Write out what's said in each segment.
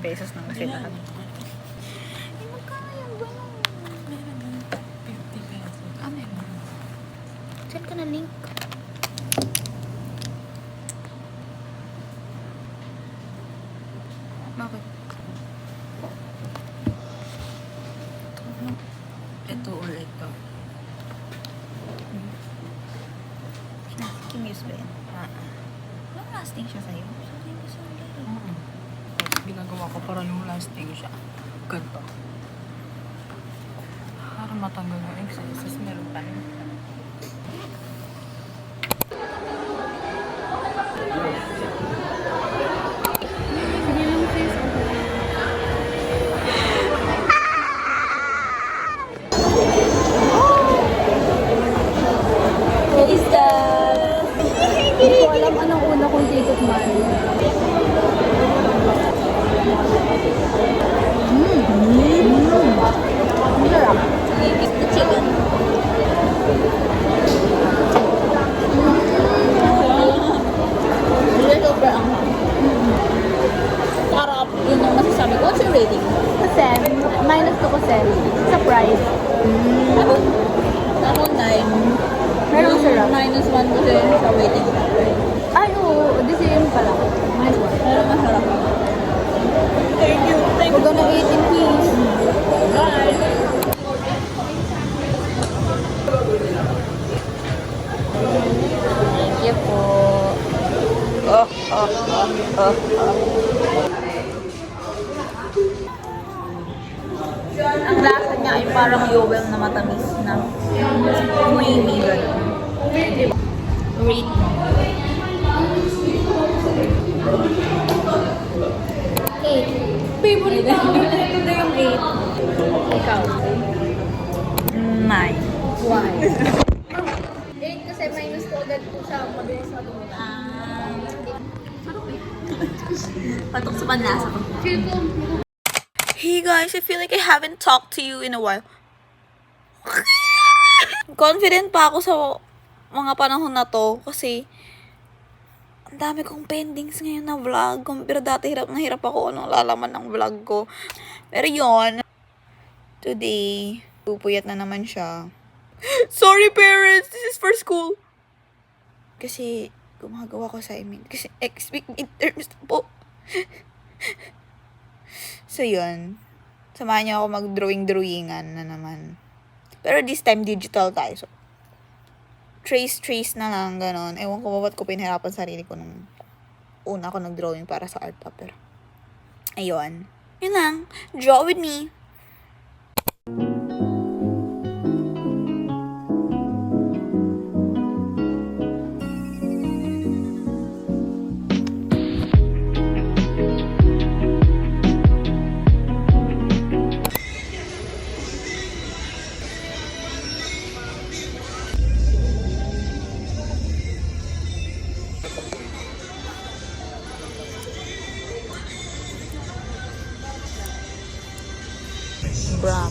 ₱89 ng sila. Magkano yung gano'n? Meron ganun, ₱50. Meron. Send ka na link. Bakit? Ito or ito. Kimis ba yan? Long lasting siya sa'yo? Sabi ko sa Ginagawa ko para yung lasting siya. Ganito. Para matanggal yung excess. Meron pa rin. Hindi ko alam anong una kong ticket man. Masarap. The chicken. Little brown. Sarap. Yun ang masasabi ko. What's your rating? Kasi, -2 kasi. Sa price. Ako 9. Pero masarap. -1 kasi sa waiting. Ay, oo. The same pala. -1. Pero masarap. Thank you. We're gonna eat in peace. Bye! Thank you po. Ang lasa niya ay parang yowel na matamis na creamy gano'n. Rate mo. 8. Favorite ko. Ito na yung 8. Ikaw. 9. Why? 8 kasi -2 agad po siya. Mabilis sa Patok sa panlasa ko. Feel ko. Hey guys, I feel like I haven't talked to you in a while. Confident pa ako sa mga panahon na to kasi ang dami kong pendings ngayon na vlog. Pero dati hirap na hirap ako anong lalaman ng vlog ko. Pero yon, today, pupuyat na naman siya. Sorry parents, this is for school. Kasi gumagawa ko assignment. Kasi next week midterms na po. So yun, samahan niyo ako mag-drawingan na naman. Pero this time digital tayo. So, trace na lang, ganon. Ewan ko ba ba't ko pinahirapan sarili ko nung una ako nag-drawing para sa art paper. Ayun. Yun lang. Draw with me. Bra.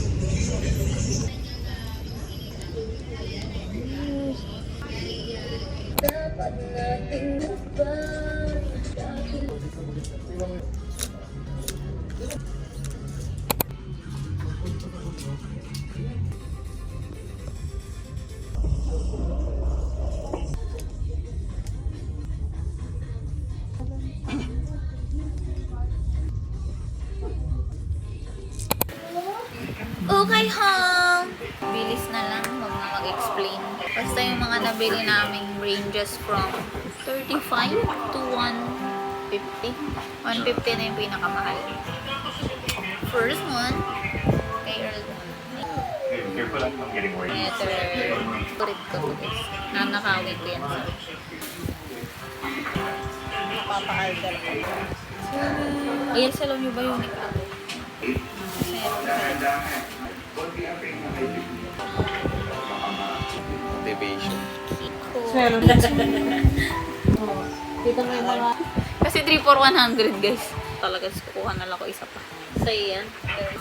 Okay, home! Bilis na lang, huwag na mag-explain. Basta yung mga nabili naming ranges from 35 to 150. 150. 150 na yung pinakamahal. First one, kay Earl. Careful lang from getting worried. Ito, turit ko to guys. Nanakawin ko yan sa napapaalgal ko. Ayan, sa loob nyo ba yung ito? Motivation. Meron. Dito may mga... Kasi 3 for 100 guys. Talaga, kukuha na lang ko isa pa. So yan.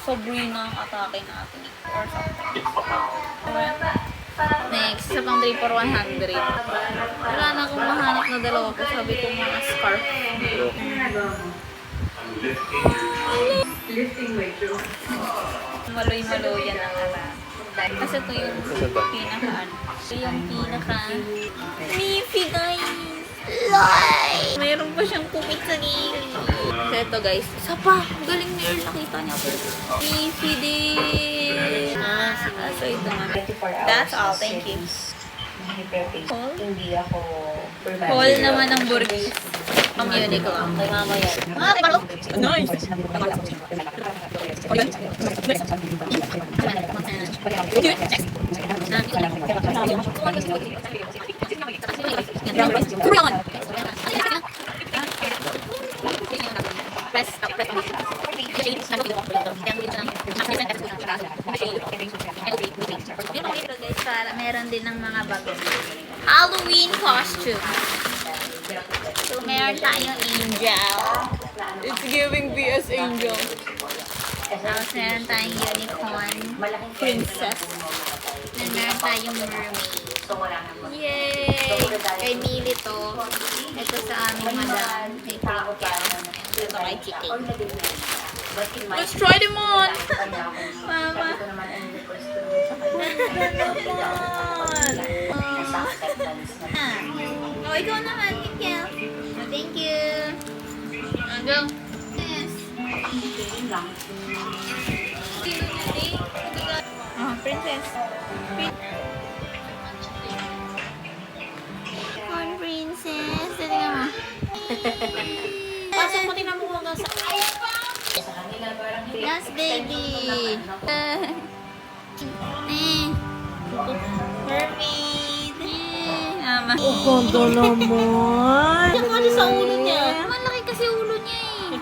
Sabrina ang atake natin. Or something. Next, isa pang 3 for 100. Wala na akong mahanap na dalawa ko. Sabi ko mga scarf. Maloy-maloyan ang ala. Kasi ito yung pinaka Ito yung pinaka Leafy guys. Like! Mayroon pa siyang kupit sa gilid. So ito guys, isa pa. Galing ni Earl. Nakita niya po. Leafy din. So ito nga. That's all. Thank you. Paul? Hindi ako Paul naman ang burgis. Community ko lang. Kay mama yan. Nice! Kuryongan! Meron din ng mga bago. Halloween costume. So, meron tayong angel. It's giving BS Angel. Tapos meron tayong unicorn. Princess. Then meron tayong mermaid. Yay! Kay Mili to. Ito sa aming madam. May ito kay Chiki. Let's try them on! Mama. Oh, ikaw naman, Kikel. Oh, thank you. Go. Yes. Oh, princess. Corn princess. Dali ka mo. Pasok mo din ang mukha nga sa... Yes, baby. Perfect. Mama. Kondo naman. Nakali sa ulo niya. Malaki kasi ulo niya eh.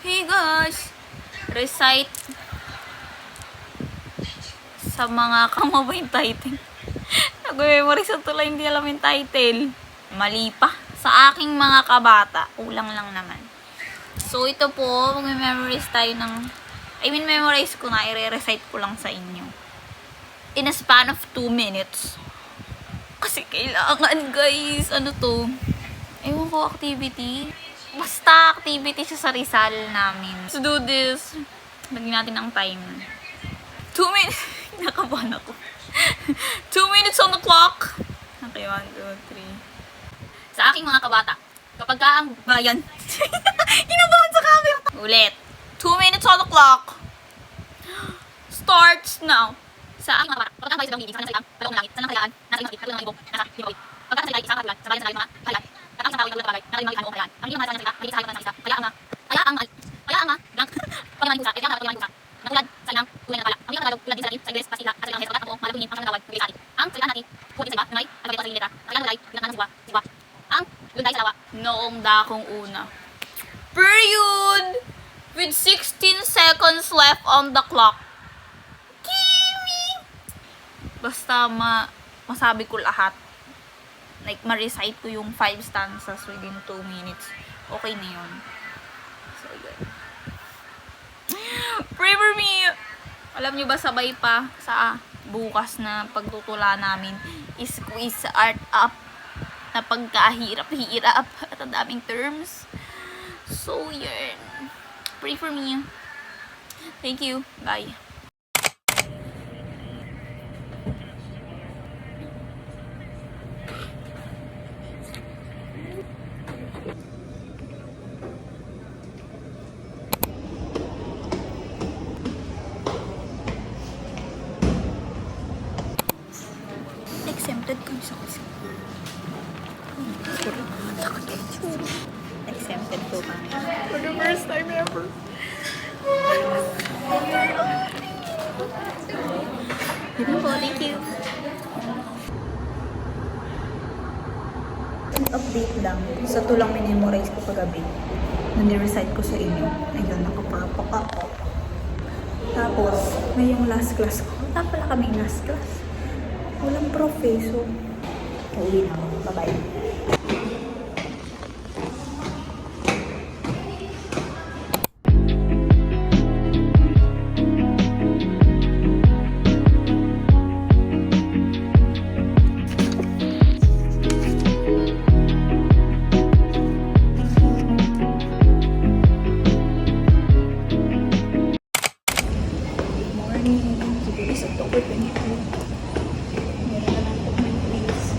Hey guys. Recite sa mga kamaba yung title. Nag-memorize ang tulay, hindi alam yung title. Mali pa. Sa aking mga kabata. Kulang lang naman. So, ito po, mag-memorize tayo ng... memorize ko na, i-recite ko lang sa inyo. In a span of 2 minutes. Kasi kailangan, guys. Ano to? Ewan ko, activity. Basta activity siya sa Rizal namin. Let's do this. Lagyan natin ang time. 2 minutes. Nakabahan ako. 2 minutes on the clock. Okay, 1, 2, 3. Sa aking mga kabata, kapag ka ang bayan, kinabahan sa camera. Ulit. 2 minutes on the clock. Starts now. Sa aking mga kabata, kapag ka ang bayan sa bangibig, sa kanyang salitang, dalawang langit, sa nang kalayaan, nasa iyong sakit, kalawang ibong, nasa iyong bawit. Pagka sa isang katulan, sa bayan sa lalim mga kalayaan, kapag sa tawag ng bagay, nasa iyong mga kalayaan, ang iyong mahal sa kanyang salita, sa hayop ng isa, kaya ang blank, pagyaman kusa, kaya ang pagyaman kusa, natulad sa ilang tunay na pala. Ang iyong tagalog, tulad din sa lalim, sa iglesia, pasila, at sa ilang heso, at ang buong malagunin, ang nagawad, bigay sa atin. Ang salita natin, huwag sa iba, nanay, at bagay sa ilang letra, kaya ang lalay, pinagkanan siwa, ang lunday sa lawa. Noong dakong una. Period! With 16 seconds left on the clock. Kimi! Basta masabi ko lahat. Like, ma-recite ko yung 5 stanzas within 2 minutes. Okay na yun. So, yun. Pray for me! Alam nyo ba, sabay pa sa bukas na pagtutula namin is quiz art up na pagkahirap-hirap at ang daming terms. So, yun. Pray for me. Thank you. Bye. Exempted kami sa kasi. Exempted. For the first time ever. Ito po, thank you. Update lang. Sa tulang minimorize ko kagabi. Nani-recite ko sa inyo. Ayun, nakapapak ako. Tapos, ngayong last class ko. Wala pala kaming last class. Walang professor. Uwi na ako. Bye-bye. Morning. Today is October 22. Meron na lang po my place.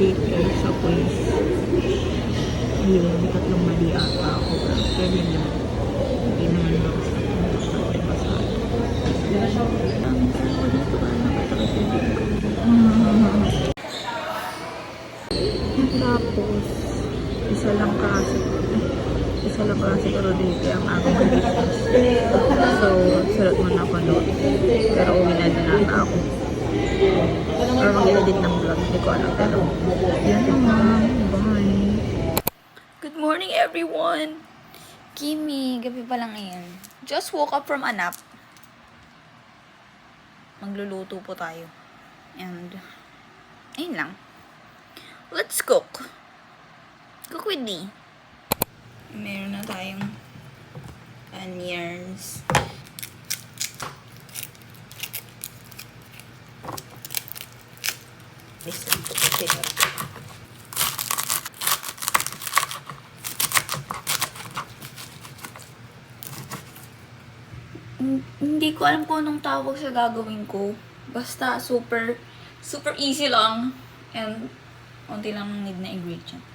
Date kayo sa quiz. Ayun, may tatlong mali ata ako. Pwede na. Hindi naman ako sa tapos, isa lang kasi pero dito ang aking conditions. So, sulat mo na ako doon. Pero uwi na din ata ako. Or mag-edit ng vlog. Hindi ko alam. Pero, yan lang. Bye. Good morning, everyone! Kimi, gabi pa lang ngayon. Just woke up from a nap. Magluluto po tayo. And, ayun lang. Let's cook. Cook with me. Meron na tayong onions. Listen to potato. Hindi ko alam kung anong tawag sa gagawin ko. Basta super easy lang. And konti lang need na ingredients.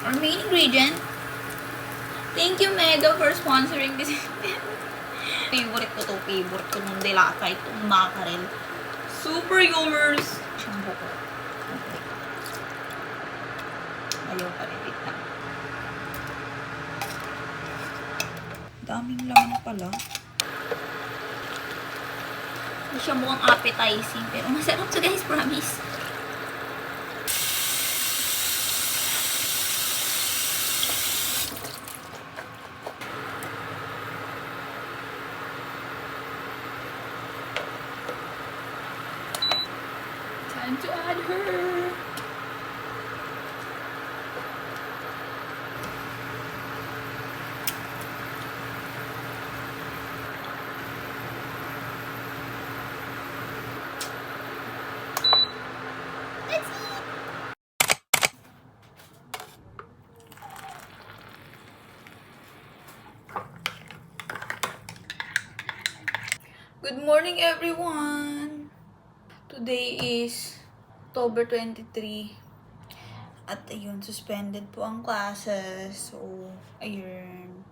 Our main ingredient. Thank you, Mega, for sponsoring this. Favorite ko to. Favorite ko nung delata. Itong mackerel. Super yummers. Shampoo ko. Okay. Ayaw pa rin ito. Daming laman pala. Hindi siya mukhang appetizing. Pero masarap to, guys. Promise. Time to add her. Good morning, everyone! Today is October 23. At ayun, suspended po ang classes. So, ayun.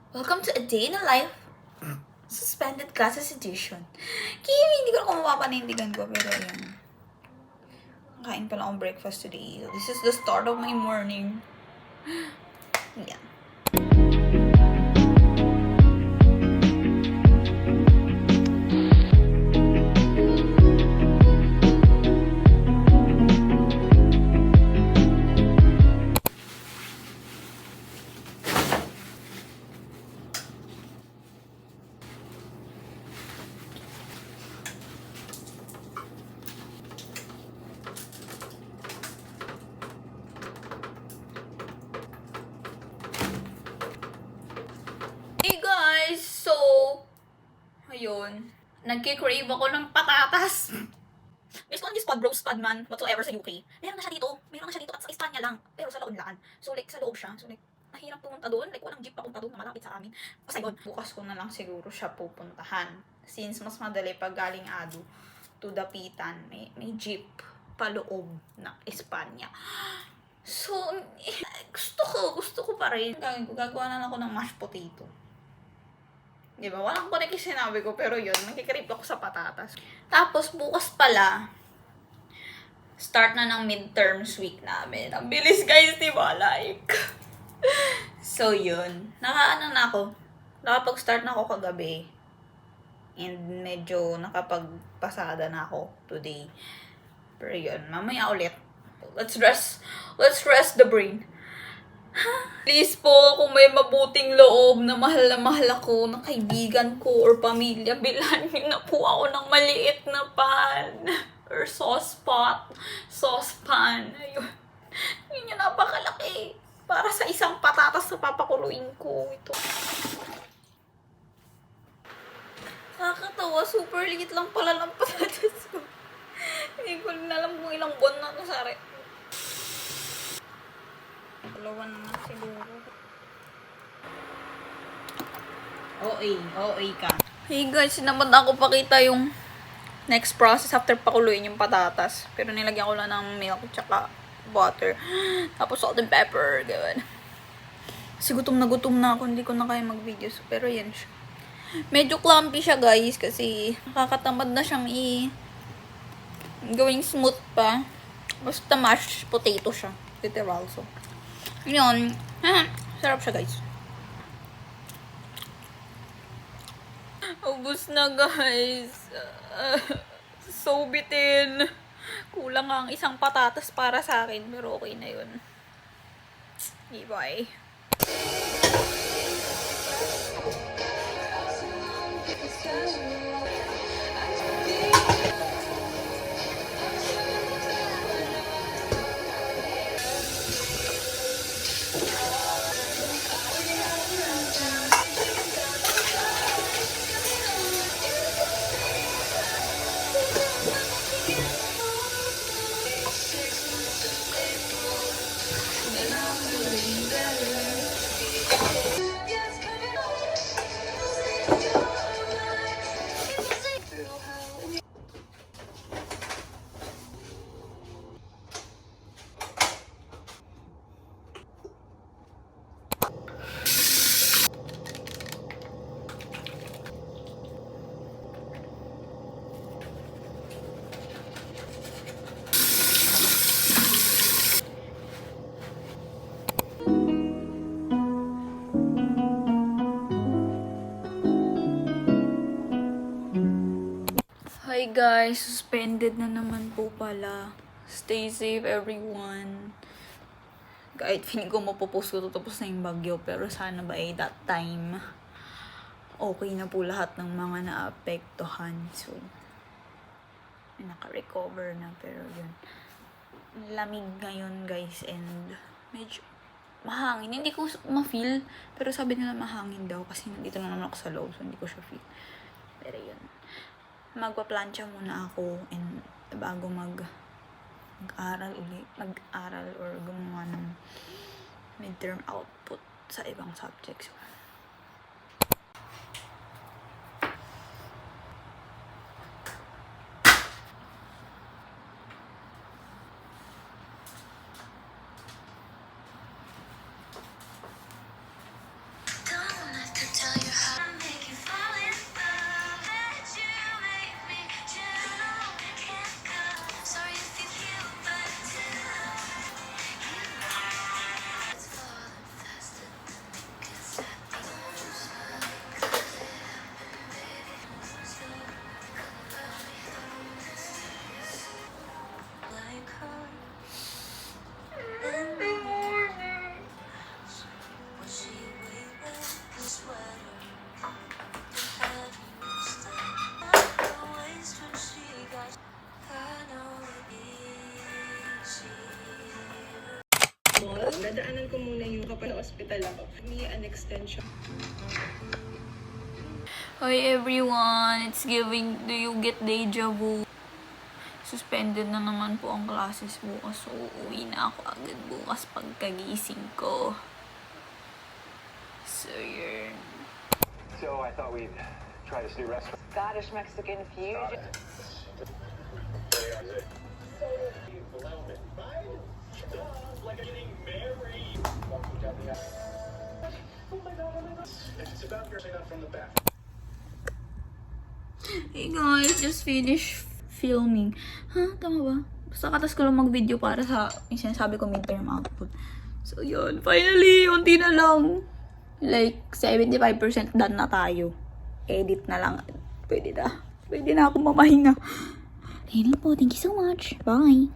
Welcome to a day in a life. Suspended classes edition. Kimi, hindi ko na kung mapapanindigan ko. Pero ayun. Kain pala akong breakfast today. So, this is the start of my morning. Yeah. Hey guys! So, ayun. Nagki-crave ako ng patatas. Guys, kung ano yung spud bro, spud man, whatsoever sa UK. Meron na siya dito. Meron na siya dito at sa Espanya lang. Pero sa Laonlaan. So, like, sa loob siya. So, like, mahirap pumunta doon. Like, walang jeep papunta doon na malapit sa amin. Basta yun, bukas ko na lang siguro siya pupuntahan. Since mas madali pag galing Ado to Dapitan, may jeep paloob ng Espanya. So, gusto ko pa rin. Gagawin ko, gagawa na lang ako ng mashed potato. Diba? Walang connect yung sinabi ko, pero yun, nagkikrip ako sa patatas. Tapos, bukas pala, start na ng midterms week namin. Ang bilis, guys, diba? Like, so, yun. Nakaano na ako. Nakapag-start na ako kagabi. And medyo nakapagpasada na ako today. Pero yun, mamaya ulit. Let's rest the brain. Please po, kung may mabuting loob na mahal ako, ng kaibigan ko or pamilya, bilhan niyo na po ako ng maliit na pan. Or saucepan. Ayun. Yun yung napakalaki. Para sa isang patatas na papakuluin ko. Ito. Nakakatawa, super liit lang pala ng patatas ko. Hindi ko na alam kung ilang buwan na ito, sari. Dalawa na nga siguro. OA ka. Hey guys, sinamad ako pakita yung next process after pakuluin yung patatas. Pero nilagyan ko lang ng milk tsaka butter. Tapos salt and pepper, gawin. Kasi gutom na ako, hindi ko na kaya mag-video. Pero yan siya. Medyo clumpy siya guys kasi nakakatamad na siyang gawing smooth pa. Basta mashed potato siya. Literal. So, yun. Sarap siya guys. Ubus na guys. So bitin. Kulang ang isang patatas para sa akin. Pero okay na yun. Bye. Hi guys, suspended na naman po pala. Stay safe everyone. Kahit feeling ko mapopost ko tapos na yung bagyo, pero sana ba that time okay na po lahat ng mga naapektuhan. So, naka-recover na, pero yun. Lamig ngayon guys and medyo mahangin. Hindi ko ma-feel, pero sabi nila mahangin daw kasi nandito na naman ako sa loob, so hindi ko siya feel. Pero yun. Magpa-plancha muna ako and bago mag-aral or gumawa ng midterm output sa ibang subjects. Dadaanan ko muna yung kapag hospital ako. May an extension. Hi everyone, it's giving, do you get deja vu? Suspended na naman po ang classes bukas, so uuwi na ako agad bukas pagkagising ko. So yun. So I thought we'd Scottish Mexican fusion. Hey guys, just finished filming. Ha? Tama ba? Basta katas ko lang mag-video para sa yung sinasabi ko midterm output. So yun, finally, unti na lang. Like, 75% done na tayo. Edit na lang. Pwede na. Pwede na ako mamahinga. Ayun lang po. Thank you so much. Bye.